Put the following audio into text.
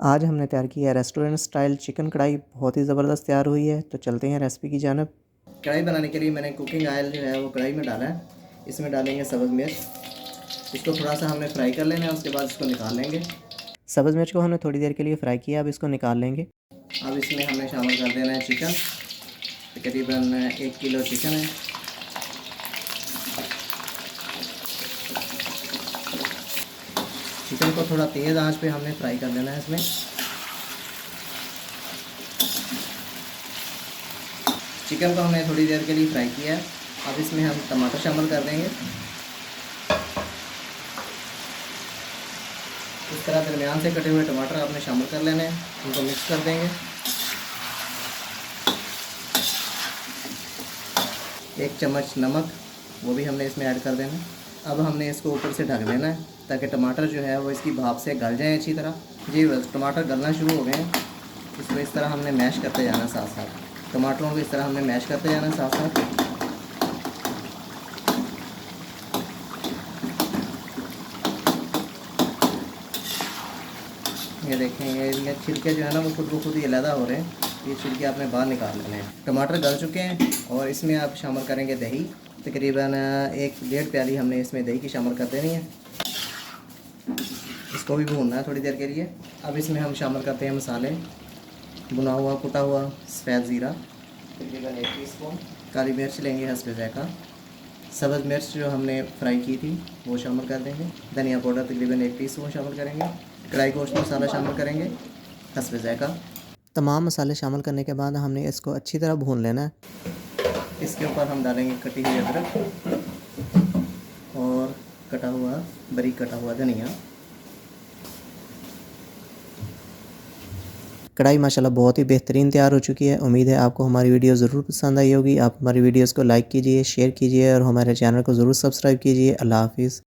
आज हमने तैयार किया है रेस्टोरेंट स्टाइल चिकन कढ़ाई, बहुत ही ज़बरदस्त तैयार हुई है। तो चलते हैं रेसिपी की जानब। कढ़ाई बनाने के लिए मैंने कुकिंग ऑयल जो है वो कढ़ाई में डाला है। इसमें डालेंगे सब्ज़ मिर्च, इसको थोड़ा सा हमने फ्राई कर लेना है, उसके बाद इसको निकाल लेंगे। सब्ज़ मिर्च को हमने थोड़ी देर के लिए फ्राई किया, अब इसको निकाल लेंगे। अब इसमें हमें शामिल कर देना है चिकन, तकरीबन 1 किलो चिकन है। चिकन को थोड़ा तेज़ आंच पे हमने फ्राई कर लेना है। इसमें चिकन को हमने थोड़ी देर के लिए फ्राई किया है। अब इसमें हम टमाटर शामिल कर देंगे। इस तरह दरमियान से कटे हुए टमाटर आपने शामिल कर लेने हैं, उनको मिक्स कर देंगे। 1 चम्मच नमक वो भी हमने इसमें ऐड कर देना है। अब हमने इसको ऊपर से ढक देना है ताकि टमाटर जो है वो इसकी भाप से गल जाए अच्छी तरह। जी बस टमाटर गलना शुरू हो गए हैं, इसको इस तरह हमने मैश करते जाना साथ साथ। टमाटरों को इस तरह हमने मैश करते जाना साथ साथ। ये देखें, ये छिलके जो है ना वो खुद ही अलहदा हो रहे हैं। ये छिलके आपने बाहर निकाल लेने हैं। टमाटर गल चुके हैं और इसमें आप शामिल करेंगे दही। तकरीबन 1-1.5 प्याली हमने इसमें दही की शामिल कर देनी है। इसको भी भूनना है थोड़ी देर के लिए। अब इसमें हम शामिल करते हैं मसाले। भुना हुआ कुटा हुआ सफ़ेद ज़ीरा तकरीबन 1 टीस्पून, काली मिर्च लेंगे हस्बे ज़ायक़ा, सब्ज़ मिर्च जो हमने फ्राई की थी वो शामिल कर देंगे। धनिया पाउडर तकरीबन 1 टीस्पून शामिल करेंगे। कढ़ाई गोश्त मसाला शामिल करेंगे हस्बे ज़ायक़ा। तमाम मसाले शामिल करने के बाद हमने इसको अच्छी तरह भून लेना है। इसके ऊपर हम डालेंगे कटी हुई अदरक और बारीक कटा हुआ धनिया। कढ़ाई माशाल्लाह बहुत ही बेहतरीन तैयार हो चुकी है। उम्मीद है आपको हमारी वीडियो ज़रूर पसंद आई होगी। आप हमारी वीडियोस को लाइक कीजिए, शेयर कीजिए और हमारे चैनल को ज़रूर सब्सक्राइब कीजिए। अल्लाह हाफ़िज़।